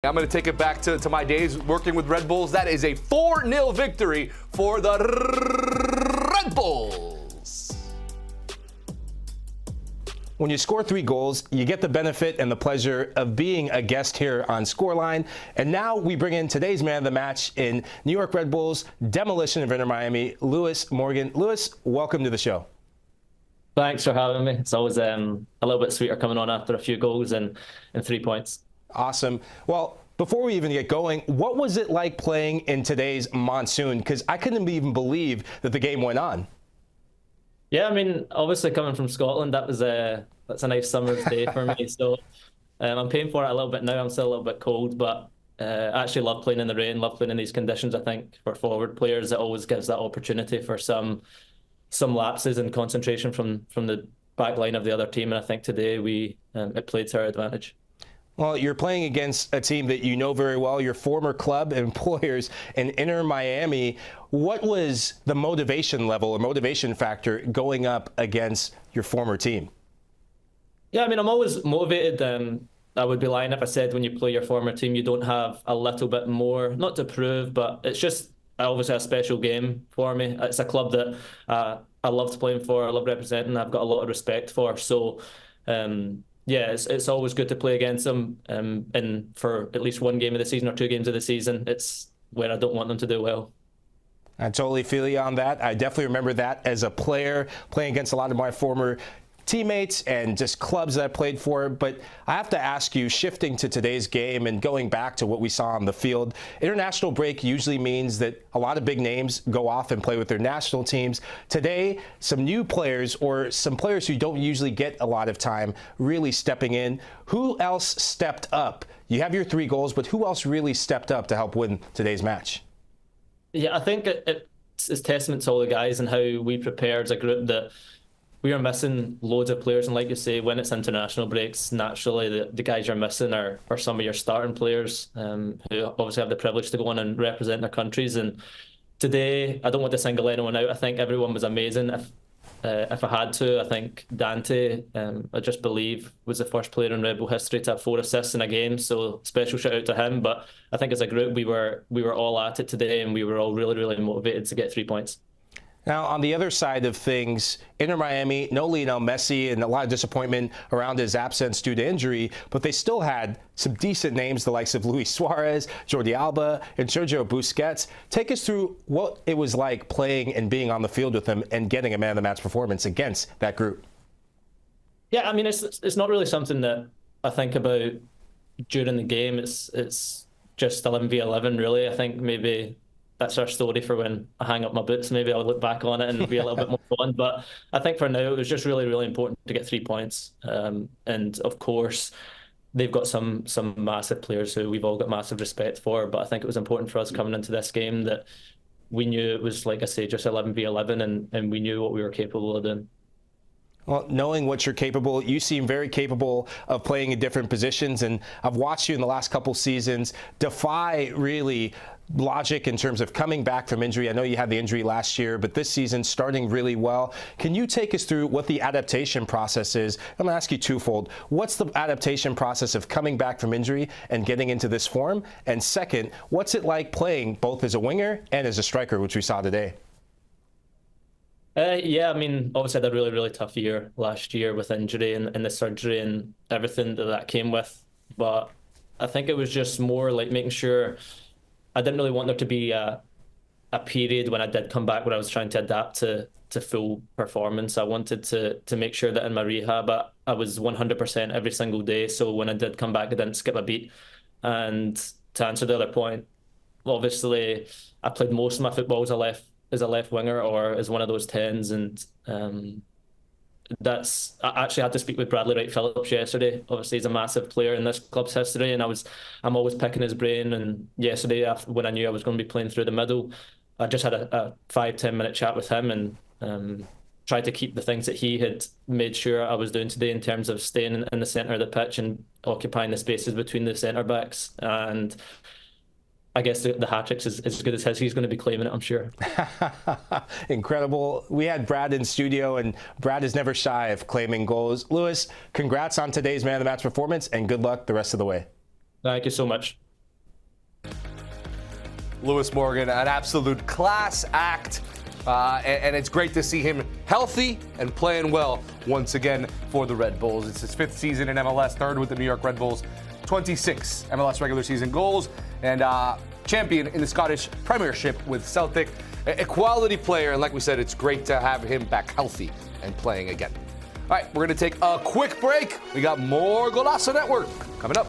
I'm going to take it back to my days working with Red Bulls. That is a 4-0 victory for the Red Bulls. When you score 3 goals, you get the benefit and the pleasure of being a guest here on Scoreline. And now we bring in today's man of the match in New York Red Bulls demolition of Inter Miami, Lewis Morgan. Lewis, welcome to the show. Thanks for having me. It's always a little bit sweeter coming on after a few goals and 3 points. Awesome. Well, before we even get going, what was it like playing in today's monsoon? Because I couldn't even believe that the game went on. Yeah, I mean, obviously coming from Scotland, that's a nice summer's day for me. So I'm paying for it a little bit now. I'm still a little bit cold, but I actually love playing in the rain, love playing in these conditions. I think for forward players, it always gives that opportunity for some lapses in concentration from the back line of the other team. And I think today it played to our advantage. Well, you're playing against a team that you know very well, your former club and employers in Inter Miami. What was the motivation level or motivation factor going up against your former team? Yeah, I mean, I'm always motivated. I would be lying if I said when you play your former team, you don't have a little bit more, not to prove, but it's just obviously a special game for me. It's a club that I loved playing for, I love representing, I've got a lot of respect for. So, yeah, it's always good to play against them. And for at least one game of the season or 2 games of the season, it's where I don't want them to do well. I totally feel you on that. I definitely remember that as a player, playing against a lot of my former teammates and just clubs that I played for. But I have to ask you, shifting to today's game and going back to what we saw on the field, international break usually means that a lot of big names go off and play with their national teams. Today, some new players or some players who don't usually get a lot of time really stepping in. Who else stepped up? You have your 3 goals, but who else really stepped up to help win today's match? Yeah, I think it's testament to all the guys and how we prepare as a group that we are missing loads of players. And like you say, when it's international breaks, naturally the guys you're missing are some of your starting players who obviously have the privilege to go on and represent their countries. And today, I don't want to single anyone out. I think everyone was amazing. If I had to, I think Dante, I just believe, was the first player in Red Bull history to have 4 assists in a game. So special shout out to him. But I think as a group, we were all at it today, and we were all really, really motivated to get 3 points. Now, on the other side of things, Inter Miami, no Lionel Messi, and a lot of disappointment around his absence due to injury, but they still had some decent names, the likes of Luis Suarez, Jordi Alba, and Sergio Busquets. Take us through what it was like playing and being on the field with them and getting a man-of-the-match performance against that group. Yeah, I mean, it's not really something that I think about during the game. It's just 11v11, really. I think maybe that's our story for when I hang up my boots. Maybe I'll look back on it and be a little bit more fun. But I think for now, it was just really, really important to get 3 points. And of course, they've got some massive players who we've all got massive respect for. But I think it was important for us coming into this game that we knew it was, like I say, just 11v11, and we knew what we were capable of doing. Well, knowing what you're capable, you seem very capable of playing in different positions. And I've watched you in the last couple seasons defy really logic in terms of coming back from injury. I know you had the injury last year, but this season starting really well. Can you take us through what the adaptation process is? I'm going to ask you twofold. What's the adaptation process of coming back from injury and getting into this form? And second, what's it like playing both as a winger and as a striker, which we saw today? Yeah, I mean, obviously I had a really, really tough year last year with injury and the surgery and everything that came with. But I think it was just more like making sure I didn't really want there to be a period when I did come back where I was trying to adapt to full performance. I wanted to make sure that in my rehab I was 100% every single day. So when I did come back, I didn't skip a beat. And to answer the other point, obviously I played most of my football as a left winger or as one of those 10s, and I actually had to speak with Bradley Wright Phillips yesterday. Obviously he's a massive player in this club's history, and I'm always picking his brain. And yesterday, when I knew I was going to be playing through the middle, I just had a 5-10 minute chat with him and tried to keep the things that he had made sure I was doing today in terms of staying in the centre of the pitch and occupying the spaces between the centre backs. And I guess the hat-trick's as good as his. He's going to be claiming it, I'm sure. Incredible. We had Brad in studio, and Brad is never shy of claiming goals. Lewis, congrats on today's man of the match performance, and good luck the rest of the way. Thank you so much. Lewis Morgan, an absolute class act. And it's great to see him healthy and playing well once again for the Red Bulls. It's his 5th season in MLS, 3rd with the New York Red Bulls, 26 MLS regular season goals, and champion in the Scottish Premiership with Celtic. A quality player, and like we said, it's great to have him back healthy and playing again. All right, we're going to take a quick break. We got more Golazo Network coming up.